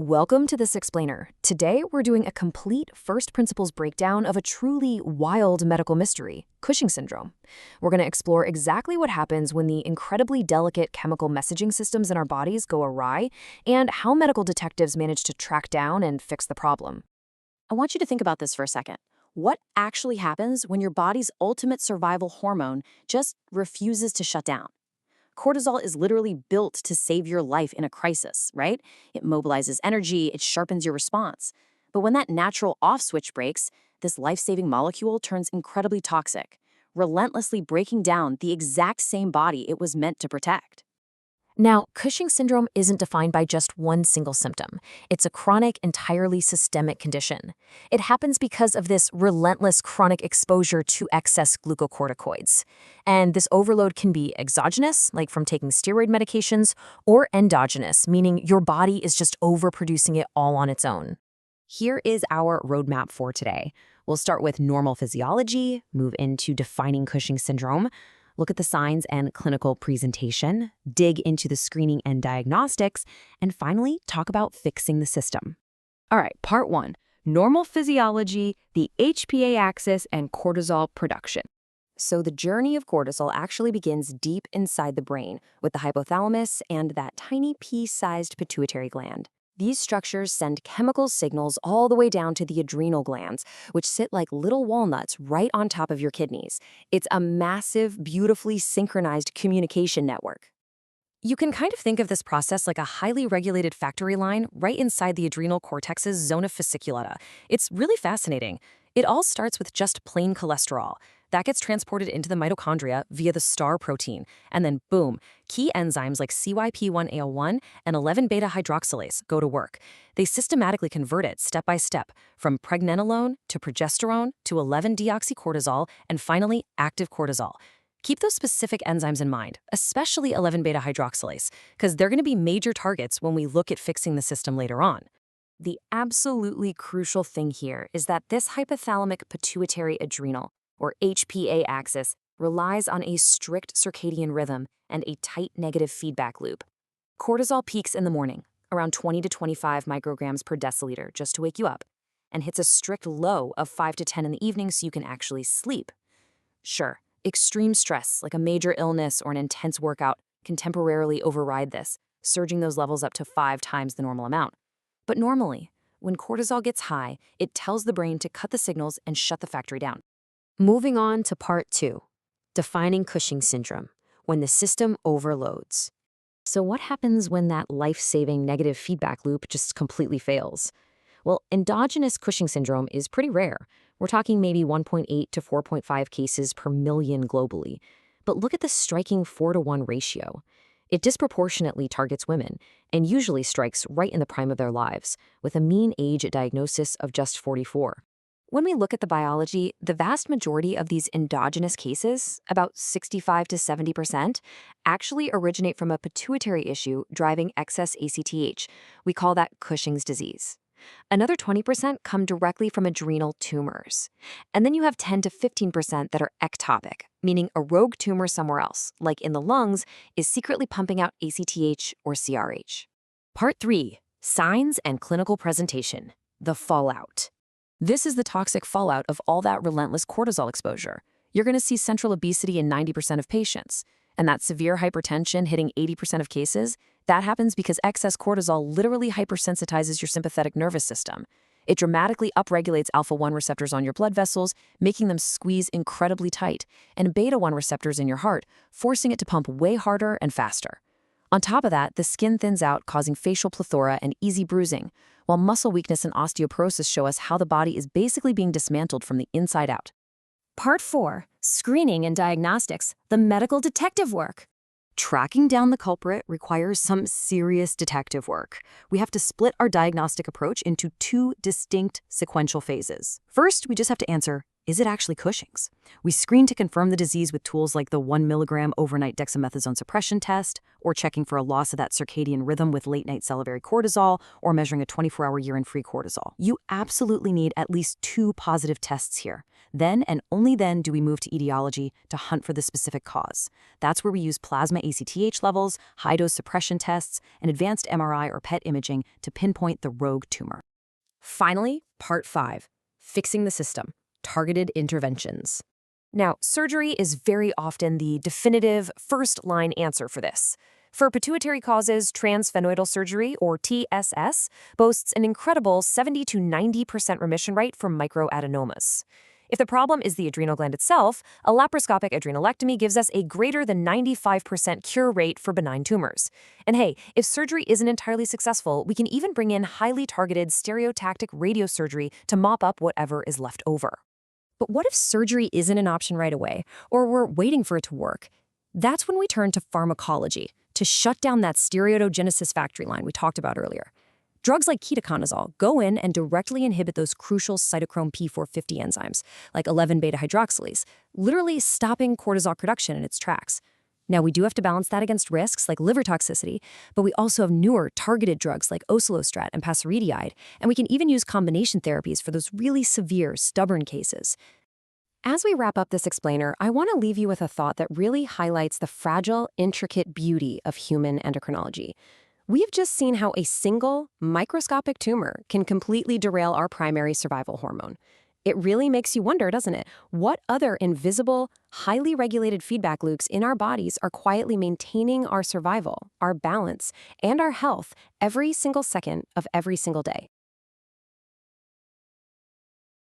Welcome to This Explainer. Today, we're doing a complete first principles breakdown of a truly wild medical mystery, Cushing Syndrome. We're going to explore exactly what happens when the incredibly delicate chemical messaging systems in our bodies go awry and how medical detectives manage to track down and fix the problem. I want you to think about this for a second. What actually happens when your body's ultimate survival hormone just refuses to shut down? Cortisol is literally built to save your life in a crisis, right? It mobilizes energy, it sharpens your response. But when that natural off switch breaks, this life-saving molecule turns incredibly toxic, relentlessly breaking down the exact same body it was meant to protect. Now, Cushing syndrome isn't defined by just one single symptom. It's a chronic, entirely systemic condition. It happens because of this relentless chronic exposure to excess glucocorticoids. And this overload can be exogenous, like from taking steroid medications, or endogenous, meaning your body is just overproducing it all on its own. Here is our roadmap for today. We'll start with normal physiology, move into defining Cushing syndrome, look at the signs and clinical presentation, dig into the screening and diagnostics, and finally talk about fixing the system. All right, part one, normal physiology, the HPA axis, and cortisol production. So the journey of cortisol actually begins deep inside the brain with the hypothalamus and that tiny pea-sized pituitary gland. These structures send chemical signals all the way down to the adrenal glands, which sit like little walnuts right on top of your kidneys. It's a massive, beautifully synchronized communication network. You can kind of think of this process like a highly regulated factory line right inside the adrenal cortex's zona fasciculata. It's really fascinating. It all starts with just plain cholesterol. That gets transported into the mitochondria via the star protein, and then boom, key enzymes like CYP1A1 and 11-beta-hydroxylase go to work. They systematically convert it step by step, from pregnenolone to progesterone to 11-deoxycortisol and finally active cortisol. Keep those specific enzymes in mind, especially 11-beta-hydroxylase, because they're going to be major targets when we look at fixing the system later on. The absolutely crucial thing here is that this hypothalamic pituitary adrenal, or HPA axis, relies on a strict circadian rhythm and a tight negative feedback loop. Cortisol peaks in the morning, around 20 to 25 micrograms per deciliter, just to wake you up, and hits a strict low of 5 to 10 in the evening so you can actually sleep. Sure, extreme stress, like a major illness or an intense workout, can temporarily override this, surging those levels up to 5 times the normal amount. But normally, when cortisol gets high, it tells the brain to cut the signals and shut the factory down. Moving on to part two, defining Cushing syndrome, when the system overloads. So what happens when that life-saving negative feedback loop just completely fails? Well, endogenous Cushing syndrome is pretty rare. We're talking maybe 1.8 to 4.5 cases per million globally. But look at the striking 4-to-1 ratio. It disproportionately targets women and usually strikes right in the prime of their lives, with a mean age at diagnosis of just 44. When we look at the biology, the vast majority of these endogenous cases, about 65 to 70%, actually originate from a pituitary issue driving excess ACTH. We call that Cushing's disease. Another 20% come directly from adrenal tumors. And then you have 10 to 15% that are ectopic, meaning a rogue tumor somewhere else, like in the lungs, is secretly pumping out ACTH or CRH. Part 3. Signs and clinical presentation. The fallout. This is the toxic fallout of all that relentless cortisol exposure. You're going to see central obesity in 90% of patients. And that severe hypertension hitting 80% of cases, that happens because excess cortisol literally hypersensitizes your sympathetic nervous system. It dramatically upregulates alpha-1 receptors on your blood vessels, making them squeeze incredibly tight, and beta-1 receptors in your heart, forcing it to pump way harder and faster. On top of that, the skin thins out, causing facial plethora and easy bruising, while muscle weakness and osteoporosis show us how the body is basically being dismantled from the inside out. Part 4, screening and diagnostics, the medical detective work. Tracking down the culprit requires some serious detective work. We have to split our diagnostic approach into 2 distinct sequential phases. First, we just have to answer, is it actually Cushing's? We screen to confirm the disease with tools like the 1 milligram overnight dexamethasone suppression test, or checking for a loss of that circadian rhythm with late-night salivary cortisol, or measuring a 24-hour urine-free cortisol. You absolutely need at least 2 positive tests here. Then and only then do we move to etiology to hunt for the specific cause. That's where we use plasma ACTH levels, high-dose suppression tests, and advanced MRI or PET imaging to pinpoint the rogue tumor. Finally, part 5, fixing the system, targeted interventions. Now, surgery is very often the definitive first-line answer for this. For pituitary causes, transsphenoidal surgery, or TSS, boasts an incredible 70 to 90% remission rate for microadenomas. If the problem is the adrenal gland itself, a laparoscopic adrenalectomy gives us a greater than 95% cure rate for benign tumors. And hey, if surgery isn't entirely successful, we can even bring in highly targeted stereotactic radiosurgery to mop up whatever is left over. But what if surgery isn't an option right away, or we're waiting for it to work? That's when we turn to pharmacology, to shut down that steroidogenesis factory line we talked about earlier. Drugs like ketoconazole go in and directly inhibit those crucial cytochrome P450 enzymes, like 11-beta-hydroxylase, literally stopping cortisol production in its tracks. Now, we do have to balance that against risks like liver toxicity, but we also have newer targeted drugs like osilostrat and pasridiide, and we can even use combination therapies for those really severe, stubborn cases. As we wrap up this explainer, I want to leave you with a thought that really highlights the fragile, intricate beauty of human endocrinology. We've just seen how a single, microscopic tumor can completely derail our primary survival hormone. It really makes you wonder, doesn't it? What other invisible, highly regulated feedback loops in our bodies are quietly maintaining our survival, our balance, and our health every single second of every single day?